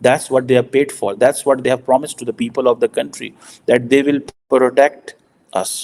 that's what they are paid for, that's what they have promised to the people of the country that they will protect us,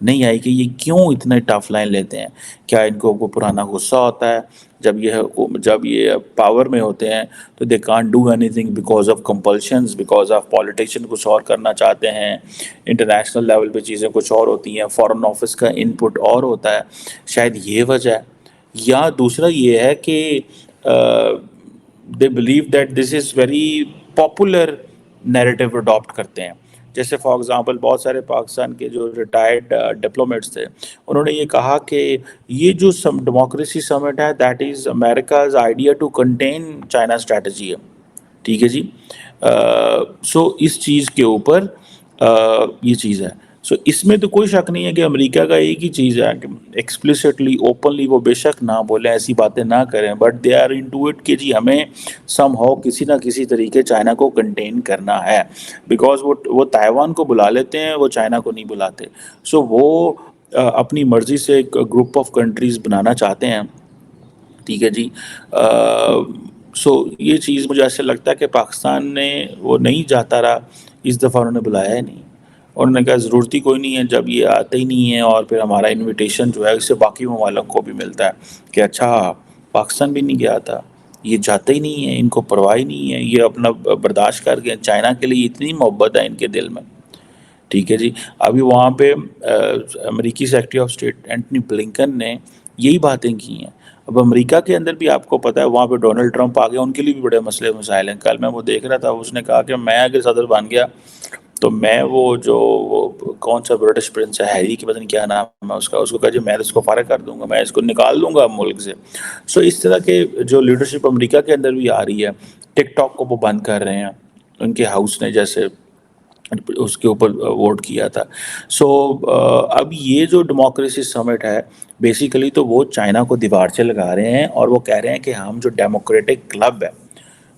نہیں آئی کہ یہ کیوں اتنے tough line لیتے ہیں. کیا ان کو کوئی پرانا غصہ ہوتا ہے جب یہ پاور میں ہوتے ہیں تو they can't do any thing because of compulsions, because of politician کچھ اور کرنا چاہتے ہیں، انٹرنیشنل لیول پہ چیزیں کچھ اور ہوتی ہیں، فارن آفس کا ان پٹ اور ہوتا ہے، شاید یہ وجہ ہے. یا دوسرا یہ ہے کہ they believe that this is very popular narrative adopt کرتے ہیں. جیسے فار ایگزامپل بہت سارے پاکستان کے جو ریٹائرڈ ڈپلومیٹس تھے، انہوں نے یہ کہا کہ یہ جو ڈیموکریسی سمٹ ہے that is America's idea to contain China strategy ہے. ٹھیک ہے جی. سو اس چیز کے اوپر یہ چیز ہے. سو اس میں تو کوئی شک نہیں ہے کہ امریکہ کا ایک ہی چیز ہے کہ ایکسپلیسٹلی اوپنلی وہ بے شک نہ بولیں، ایسی باتیں نہ کریں، but they are into it کہ جی ہمیں سم ہاؤ کسی نہ کسی طریقے چائنا کو کنٹین کرنا ہے. بیکاز وہ تائیوان کو بلا لیتے ہیں، وہ چائنا کو نہیں بلاتے. سو وہ اپنی مرضی سے ایک گروپ آف کنٹریز بنانا چاہتے ہیں. ٹھیک ہے جی. سو یہ چیز مجھے ایسے لگتا ہے کہ پاکستان نے وہ نہیں جاتا رہا، اس دفعہ انہوں نے بلایا ہی نہیں. اور انہوں نے کہا ضرورت ہی کوئی نہیں ہے جب یہ آتے ہی نہیں ہے، اور پھر ہمارا انویٹیشن جو ہے اس سے باقی ممالک کو بھی ملتا ہے کہ اچھا پاکستان بھی نہیں گیا تھا، یہ جاتے ہی نہیں ہیں، ان کو پرواہ ہی نہیں ہے، یہ اپنا برداشت کر کے چائنا کے لیے اتنی محبت ہے ان کے دل میں. ٹھیک ہے جی. ابھی وہاں پہ امریکی secretary of state Antony Blinken نے یہی باتیں کی ہیں. اب امریکہ کے اندر بھی آپ کو پتہ ہے وہاں پہ ڈونلڈ ٹرمپ آ گیا، ان کے لیے بھی بڑے مسئلے مسائل ہیں. کل میں وہ دیکھ رہا تھا، اس نے کہا کہ میں اگر صدر بن گیا تو میں وہ کون سا برٹش پرنس ہے ہیری کی پتہ نہیں کیا نام ہے اس کو کہا جی میں اس کو فارغ کر دوں گا، میں اس کو نکال دوں گا ملک سے. سو اس طرح کے جو لیڈرشپ امریکہ کے اندر بھی آ رہی ہے. ٹک ٹاک کو وہ بند کر رہے ہیں، ان کے ہاؤس نے جیسے اس کے اوپر ووٹ کیا تھا. سو اب یہ جو ڈیموکریسی سمٹ ہے بیسیکلی تو وہ چائنا کو دیوار سے لگا رہے ہیں، اور وہ کہہ رہے ہیں کہ ہم جو ڈیموکریٹک کلب ہے،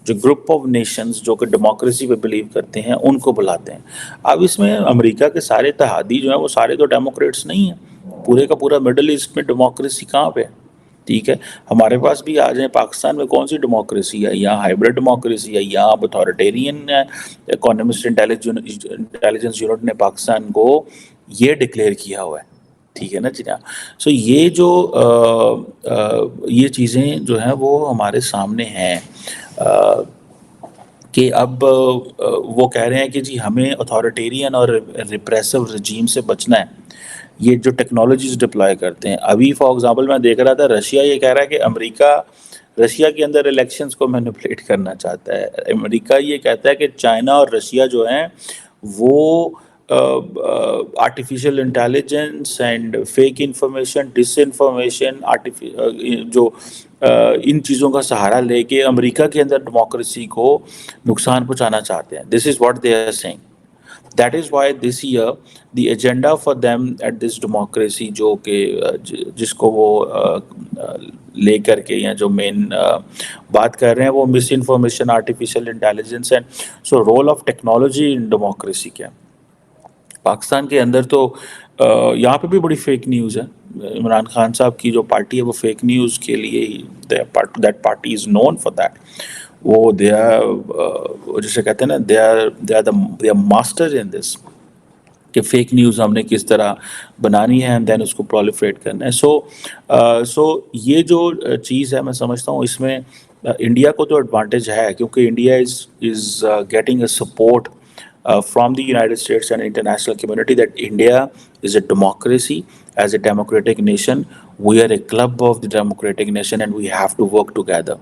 جو گروپ آف نیشنز جو کہ ڈیموکریسی پہ بلیو کرتے ہیں، ان کو بلاتے ہیں. اب اس میں امریکہ کے سارے اتحادی جو ہیں وہ سارے تو ڈیموکریٹس نہیں ہیں. پورے کا پورا مڈل ایسٹ میں ڈیموکریسی کہاں پہ ہے؟ ٹھیک ہے. ہمارے پاس بھی آ جائیں، پاکستان میں کون سی ڈیموکریسی ہے؟ یہاں ہائبرڈ ڈیموکریسی ہے، یہاں اب اتھارٹیرین ہے. اکانومسٹ انٹیلیجنس یونٹ نے پاکستان کو یہ ڈکلیئر کیا ہوا ہے. ٹھیک ہے نا جی. سو یہ جو یہ چیزیں جو ہیں وہ ہمارے سامنے ہیں کہ اب وہ کہہ رہے ہیں کہ جی ہمیں اتھارٹیرین اور ریپریسو رجیم سے بچنا ہے. یہ جو ٹیکنالوجیز ڈپلائے کرتے ہیں، ابھی فار ایگزامپل میں دیکھ رہا تھا رشیا یہ کہہ رہا ہے کہ امریکہ رشیا کے اندر الیکشنز کو مینیپولیٹ کرنا چاہتا ہے. امریکہ یہ کہتا ہے کہ چائنا اور رشیا جو ہیں وہ artificial intelligence and fake information, disinformation, جو ان چیزوں کا سہارا لے کے امریکہ کے اندر ڈیموکریسی کو نقصان پہنچانا چاہتے ہیں. This is what they are seeing. That is why this year the agenda for them at this democracy, جو کہ جس کو وہ لے کر کے یا جو مین بات کر رہے ہیں وہ misinformation, artificial intelligence and so role of technology in democracy کیا. پاکستان کے اندر تو یہاں پہ بھی بڑی فیک نیوز ہے. عمران خان صاحب کی جو پارٹی ہے وہ فیک نیوز کے لیے ہی that party is known for that. وہ دے آر جسے کہتے ہیں نا دے آر ماسٹر ان دس کہ فیک نیوز ہم نے کس طرح بنانی ہے اینڈ دین اس کو پرولیفریٹ کرنا ہے. سو یہ جو چیز ہے میں سمجھتا ہوں اس میں انڈیا کو تو ایڈوانٹیج ہے، کیونکہ India is getting a support from the United States and international community that India is a democracy. As a democratic nation, we are a club of the democratic nation and we have to work together.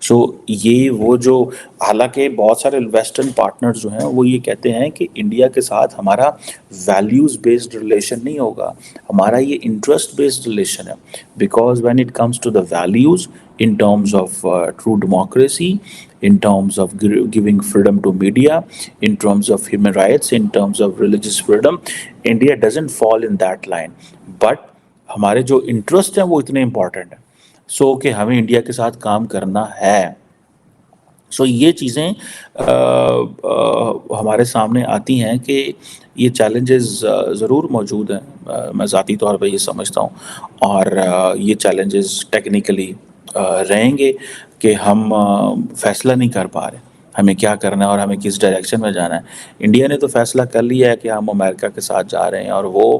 سو یہ وہ جو حالانکہ بہت سارے western partners جو ہیں وہ یہ کہتے ہیں کہ انڈیا کے ساتھ ہمارا ویلیوز بیسڈ ریلیشن نہیں ہوگا، ہمارا یہ انٹرسٹ بیسڈ ریلیشن ہے. Because when it comes to the values in terms of true democracy, in terms of giving freedom to media, in terms of human rights, in terms of religious freedom, India doesn't fall in that line. But ہمارے جو interest ہیں وہ اتنے important ہیں سو کہ ہمیں India کے ساتھ کام کرنا ہے. سو یہ چیزیں ہمارے سامنے آتی ہیں کہ یہ چیلنجز ضرور موجود ہیں. میں ذاتی طور پہ یہ سمجھتا ہوں، اور یہ چیلنجز ٹیکنیکلی رہیں گے کہ ہم فیصلہ نہیں کر پا رہے. ہمیں کیا کرنا ہے اور ہمیں کس ڈائریکشن میں جانا ہے۔ انڈیا نے تو فیصلہ کر لیا ہے کہ ہم امریکہ کے ساتھ جا رہے ہیں، اور وہ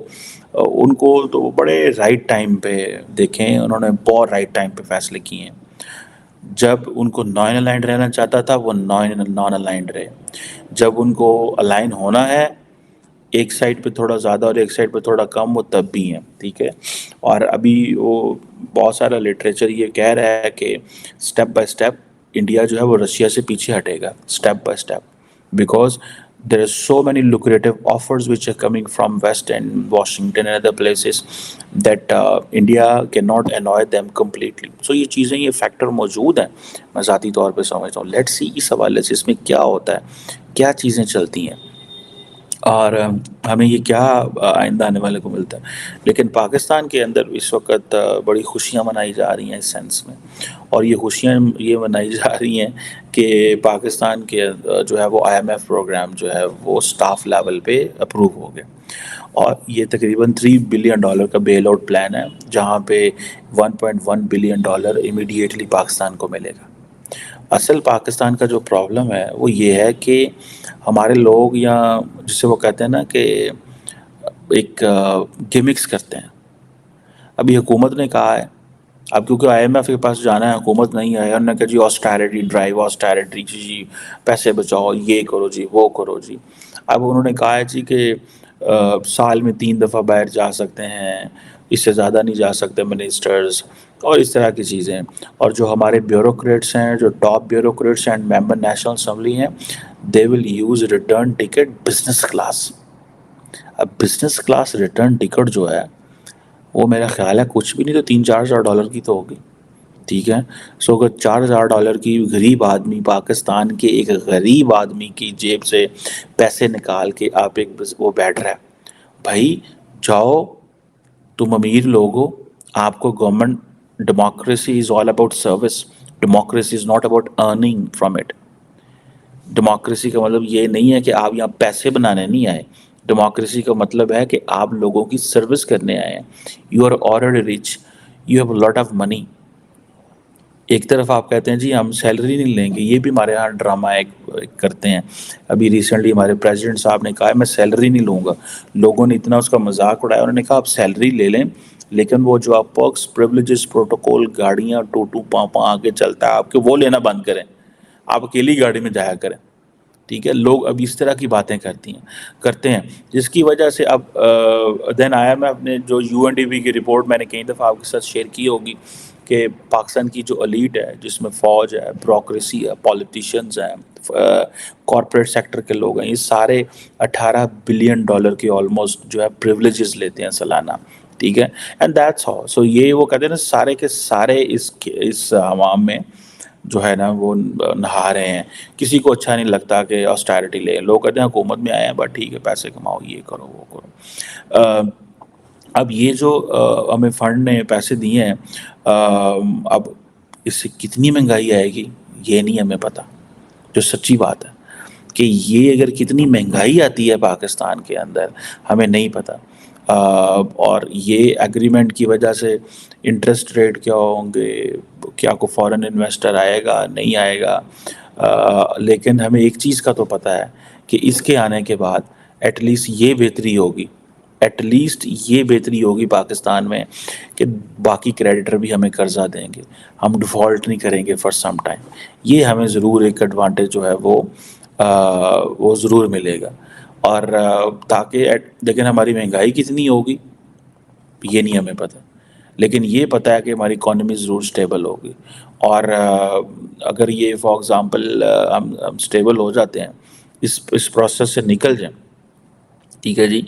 ان کو تو بڑے رائٹ ٹائم پہ دیکھیں، انہوں نے بہت رائٹ ٹائم پہ فیصلے کیے ہیں۔ جب ان کو نان الائنڈ رہنا چاہتا تھا وہ نان الائنڈ رہے، جب ان کو الائن ہونا ہے ایک سائڈ پہ تھوڑا زیادہ اور ایک سائڈ پہ تھوڑا کم، وہ تب بھی ہیں، ٹھیک ہے۔ اور ابھی وہ بہت سارا لٹریچر یہ کہہ رہا ہے کہ سٹیپ بائی سٹیپ انڈیا جو ہے وہ رشیا سے پیچھے ہٹے گا، step by step, because there are so many lucrative offers which are coming from West and Washington and other places that India cannot annoy them completely. So یہ چیزیں، یہ فیکٹر موجود ہیں، میں ذاتی طور پہ سمجھتا ہوں۔ لیٹس سی اس حوالے سے اس میں کیا ہوتا ہے، کیا چیزیں چلتی ہیں، اور ہمیں یہ کیا آئندہ آنے والے کو ملتا ہے۔ لیکن پاکستان کے اندر اس وقت بڑی خوشیاں منائی جا رہی ہیں اس سینس میں، اور یہ خوشیاں یہ منائی جا رہی ہیں کہ پاکستان کے جو ہے وہ IMF پروگرام جو ہے وہ سٹاف لیول پہ اپروو ہو گیا، اور یہ تقریباً $3 بلین کا بیل آؤٹ پلان ہے، جہاں پہ $1.1 بلین امیڈیٹلی پاکستان کو ملے گا۔ اصل پاکستان کا جو پرابلم ہے وہ یہ ہے کہ ہمارے لوگ، یا جسے وہ کہتے ہیں نا کہ ایک گیمکس کرتے ہیں۔ ابھی حکومت نے کہا ہے، اب کیونکہ IMF کے پاس جانا ہے، حکومت نہیں آیا، انہوں نے کہا جی آسٹیرٹی ڈرائیو، آسٹیرٹی جی پیسے بچاؤ، یہ کرو جی وہ کرو جی۔ اب انہوں نے کہا ہے جی کہ سال میں 3 دفعہ باہر جا سکتے ہیں، اس سے زیادہ نہیں جا سکتے منسٹرز، اور اس طرح کی چیزیں۔ اور جو ہمارے بیوروکریٹس ہیں، جو top bureaucrats and member national assembly ہیں، they will use return ticket business class. اب بزنس کلاس ریٹرن ٹکٹ جو ہے وہ میرا خیال ہے کچھ بھی نہیں تو $3-4 ہزار کی تو ہوگی، ٹھیک ہے۔ سو اگر $4,000 کی غریب آدمی، پاکستان کے ایک غریب آدمی کی جیب سے پیسے نکال کے آپ ایک وہ بیٹھ رہا ہے، بھائی جاؤ، تم امیر لوگ ہو، آپ کو government, democracy is all about service, democracy is not about earning from it. Democracy کا مطلب یہ نہیں ہے کہ آپ یہاں پیسے بنانے نہیں آئے، ڈیموکریسی کا مطلب ہے کہ آپ لوگوں کی سروس کرنے آئے ہیں۔ You are already rich, you have lot of money. ایک طرف آپ کہتے ہیں جی ہم سیلری نہیں لیں گے، یہ بھی ہمارے ہاں ڈرامہ ایک کرتے ہیں۔ ابھی ریسنٹلی ہمارے پریزیڈنٹ صاحب نے کہا ہے میں سیلری نہیں لوں گا، لوگوں نے اتنا اس کا مذاق اڑایا، انہوں نے کہا آپ سیلری لے لیں لیکن وہ جو آپ پرکس، پریولیجز، پروٹوکول، گاڑیاں ٹو ٹو پاں پاں آگے چلتا ہے آپ کے، وہ لینا بند کریں، آپ اکیلی گاڑی میں جایا کریں، ٹھیک ہے۔ لوگ اب اس طرح کی باتیں کرتے ہیں، جس کی وجہ سے اب دین آیا میں اپنے جو UNDP کی رپورٹ میں نے کئی دفعہ آپ کے ساتھ شیئر کی ہوگی کہ پاکستان کی جو ایلیٹ ہے، جس میں فوج ہے، بیوروکریسی ہے، پولیٹیشینز ہیں، کارپوریٹ سیکٹر کے لوگ ہیں، یہ سارے $18 بلین کے آلموسٹ جو ہے پریولیجز لیتے ہیں سالانہ، ٹھیک ہے۔ اینڈ دیٹس ہاؤ، سو یہ وہ کہتے ہیں نا سارے کے سارے اس عوام میں جو ہے نا وہ نہا رہے ہیں۔ کسی کو اچھا نہیں لگتا کہ آسٹیرٹی لے، لوگ کہتے ہیں حکومت میں آئے ہیں بس ٹھیک ہے پیسے کماؤ، یہ کرو وہ کرو۔ اب یہ جو ہمیں فنڈ نے پیسے دیے ہیں، اب اس سے کتنی مہنگائی آئے گی یہ نہیں ہمیں پتہ، جو سچی بات ہے کہ یہ اگر کتنی مہنگائی آتی ہے پاکستان کے اندر ہمیں نہیں پتہ۔ اور یہ ایگریمنٹ کی وجہ سے انٹرسٹ ریٹ کیا ہوں گے، کیا کوئی فورن انویسٹر آئے گا نہیں آئے گا، لیکن ہمیں ایک چیز کا تو پتہ ہے کہ اس کے آنے کے بعد ایٹ لیسٹ یہ بہتری ہوگی، ایٹ لیسٹ یہ بہتری ہوگی پاکستان میں کہ باقی کریڈیٹر بھی ہمیں قرضہ دیں گے، ہم ڈیفالٹ نہیں کریں گے فار سم ٹائم۔ یہ ہمیں ضرور ایک ایڈوانٹیج جو ہے وہ ضرور ملے گا۔ اور تاکہ لیکن ہماری مہنگائی کتنی ہوگی یہ نہیں ہمیں پتہ، لیکن یہ پتہ ہے کہ ہماری اکانومی ضرور سٹیبل ہوگی۔ اور اگر یہ فار ایگزامپل ہم سٹیبل ہو جاتے ہیں، اس پروسیس سے نکل جائیں، ٹھیک ہے جی۔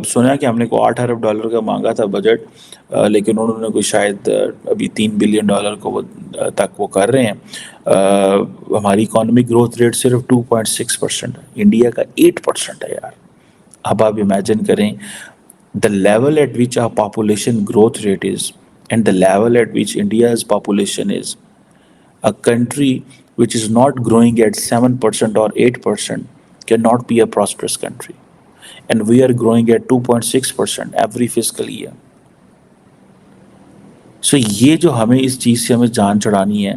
سنا ہے کہ ہم نے کو $8 ارب کا مانگا تھا بجٹ، لیکن انہوں نے کوئی شاید ابھی $3 بلین کو تک وہ کر رہے ہیں۔ ہماری اکانومی گروتھ ریٹ صرف 2.6% ہے، انڈیا کا 8% ہے یار۔ اب آپ امیجن کریں the level at which our population growth rate is and the level at which India's population is, a country which is not growing at 7% or 8% cannot be a prosperous country, and we are growing at 2.6% every fiscal year. So یہ جو ہمیں اس چیز سے ہمیں جان چڑھانی ہے،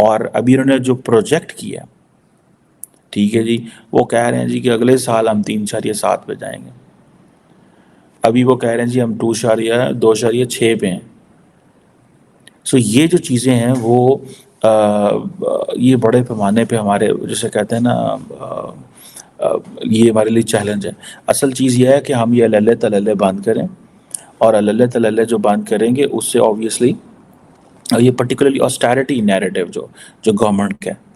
اور ابھی انہوں نے جو پروجیکٹ کیا ٹھیک ہے جی، وہ کہہ رہے ہیں جی کہ اگلے سال ہم 3.7 پہ جائیں گے، ابھی وہ کہہ رہے ہیں جی ہم 2.6 پہ ہیں. سو یہ جو چیزیں ہیں وہ یہ بڑے پیمانے پہ ہمارے جسے کہتے ہیں نا یہ ہمارے لیے چیلنج ہے. اصل چیز یہ ہے کہ ہم یہ اللہ تللے بند کریں، اور اللہ تللے جو بند کریں گے اس سے آبویسلی یہ پرٹیکولرلی آسٹیرٹی نیریٹو جو گورنمنٹ کا ہے،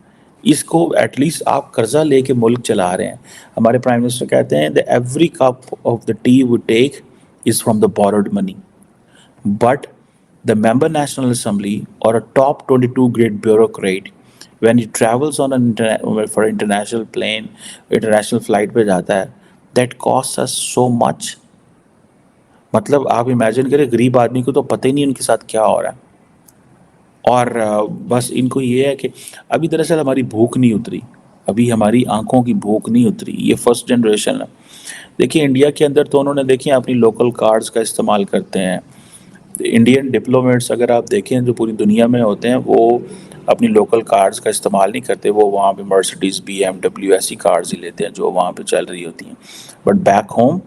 اس کو ایٹ لیسٹ آپ قرضہ لے کے ملک چلا رہے ہیں. ہمارے پرائم منسٹر کہتے ہیں that every cup of the tea we take is from the borrowed money, but the member National Assembly or a top 22 grade bureaucrat when he travels on for international plane, international flight پہ جاتا ہے, that costs us so much. مطلب آپ imagine کریں غریب آدمی کو تو پتہ ہی نہیں ان کے ساتھ کیا ہو رہا ہے، اور بس ان کو یہ ہے کہ ابھی دراصل ہماری بھوک نہیں اتری، ابھی ہماری آنکھوں کی بھوک نہیں اتری. یہ فرسٹ جنریشن ہے. دیکھیں انڈیا کے اندر تو انہوں نے دیکھیں اپنی لوکل کارڈز کا استعمال کرتے ہیں. انڈین ڈپلومیٹس اگر آپ دیکھیں جو پوری دنیا میں ہوتے ہیں وہ اپنی لوکل کارڈز کا استعمال نہیں کرتے، وہ وہاں پہ مرسڈیز BMW ایسی کارز ہی لیتے ہیں جو وہاں پہ چل رہی ہوتی ہیں. But back home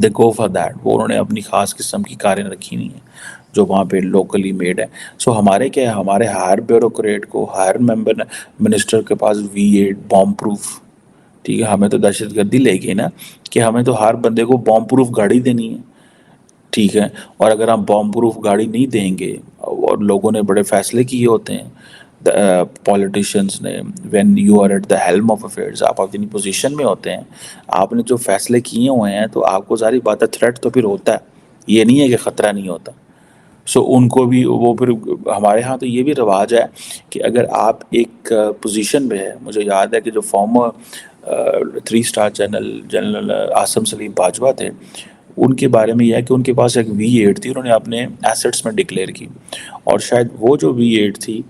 they go for that, وہ انہوں نے اپنی خاص قسم کی کاریں رکھی نہیں ہیں جو وہاں پہ لوکلی میڈ ہے. سو ہمارے کیا ہے، ہمارے ہائر بیوروکریٹ کو، ہائر ممبر منسٹر کے پاس V8 بام پروف، ٹھیک ہے، ہمیں تو دہشت گردی لے گئی نا کہ ہمیں تو ہر بندے کو بام پروف گاڑی دینی ہے. ٹھیک ہے، اور اگر ہم بام پروف گاڑی نہیں دیں گے، اور لوگوں نے بڑے فیصلے کیے ہوتے ہیں پولیٹیشینس نے، when you are at the helm of affairs, آپ اپنی پوزیشن میں ہوتے ہیں، آپ نے جو فیصلے کیے ہوئے ہیں تو آپ کو ظاہری بات ہے تھریٹ تو پھر ہوتا ہے، یہ نہیں ہے کہ خطرہ نہیں ہوتا. سو ان کو بھی وہ پھر ہمارے ہاں تو یہ بھی رواج ہے کہ اگر آپ ایک پوزیشن پہ ہے، مجھے یاد ہے کہ جو farmer 3 star general Asim Saleem Bajwa تھے، ان کے بارے میں یہ ہے کہ ان کے پاس ایک V8 تھی، انہوں نے اپنے ایسٹس میں ڈکلیئر کی، اور شاید وہ جو V8 تھی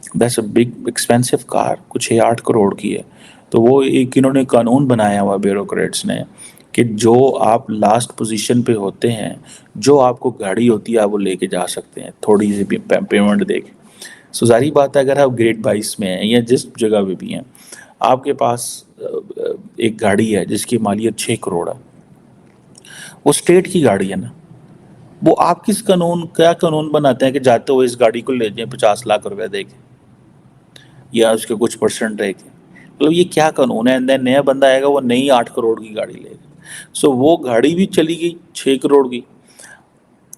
دیٹس اے بگ ایکسپینسو کار، کچھ 8 کروڑ کی ہے. تو وہ ایک انہوں نے قانون بنایا ہوا بیوروکریٹس نے کہ جو آپ لاسٹ پوزیشن پہ ہوتے ہیں، جو آپ کو گاڑی ہوتی ہے آپ وہ لے کے جا سکتے ہیں تھوڑی سی بھی پیمنٹ دے کے. سو ظاہری بات ہے اگر آپ گریڈ 22 میں ہیں یا جس جگہ پہ بھی ہیں، آپ کے پاس ایک گاڑی ہے جس کی مالیت 6 کروڑ ہے، وہ اسٹیٹ کی گاڑی ہے نا، وہ آپ کیا قانون بناتے ہیں کہ جاتے ہوئے اس گاڑی کو لے جائیں 50 لاکھ روپے دے کے یا اس کے کچھ پرسنٹ رہ کے؟ مطلب یہ کیا قانون ہے؟ نیا بندہ آئے گا وہ نئی 8 کروڑ کی گاڑی لے گا. سو وہ گاڑی بھی چلی گئی 6 کروڑ کی،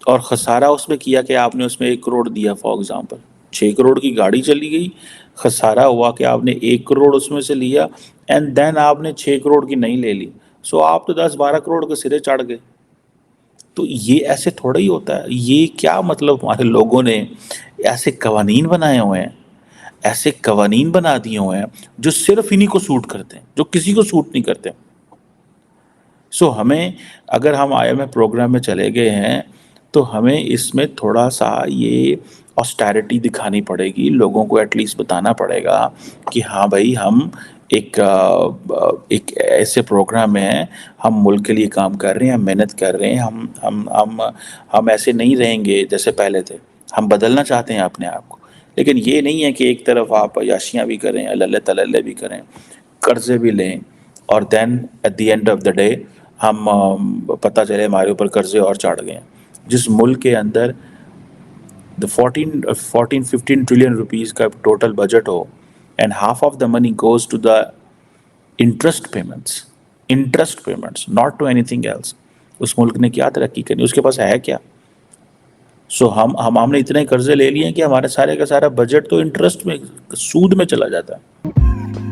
اور خسارہ اس میں کیا کہ آپ نے اس میں 1 کروڑ دیا. فار ایگزامپل 6 کروڑ کی گاڑی چلی گئی، خسارہ ہوا کہ آپ نے 1 کروڑ اس میں سے لیا، اینڈ دین آپ نے 6 کروڑ کی نہیں لے لی. سو آپ تو 10-12 کروڑ کے سرے چڑھ گئے. تو یہ ایسے تھوڑا ہی ہوتا ہے. یہ کیا مطلب ہمارے لوگوں نے ایسے قوانین بنائے ہوئے ہیں، ایسے قوانین بنا دیے ہوئے ہیں جو صرف انہی کو سوٹ کرتے ہیں، جو کسی کو سوٹ نہیں کرتے. سو ہمیں اگر ہم IMF پروگرام میں چلے گئے ہیں تو ہمیں اس میں تھوڑا سا یہ آسٹیرٹی دکھانی پڑے گی، لوگوں کو ایٹ لیسٹ بتانا پڑے گا کہ ہاں بھائی ہم ایک ایسے پروگرام میں ہیں، ہم ملک کے لیے کام کر رہے ہیں، ہم محنت کر رہے ہیں، ہم ایسے نہیں رہیں گے جیسے پہلے تھے، ہم بدلنا چاہتے ہیں اپنے آپ کو. لیکن یہ نہیں ہے کہ ایک طرف آپ عیاشیاں بھی کریں، اللہ تللے بھی کریں، قرضے بھی لیں، اور then at the end of the day ہم پتہ چلے ہمارے اوپر قرضے اور چڑھ گئے ہیں. جس ملک کے اندر 14-15 ٹریلین روپیز کا ٹوٹل بجٹ ہو and half of the money goes to the interest payments not to anything else, اس ملک نے کیا ترقی کرنی؟ اس کے پاس ہے کیا؟ سو ہم نے اتنے قرضے لے لیے ہیں کہ ہمارے سارے کا سارا بجٹ تو انٹرسٹ میں، سود میں چلا جاتا ہے.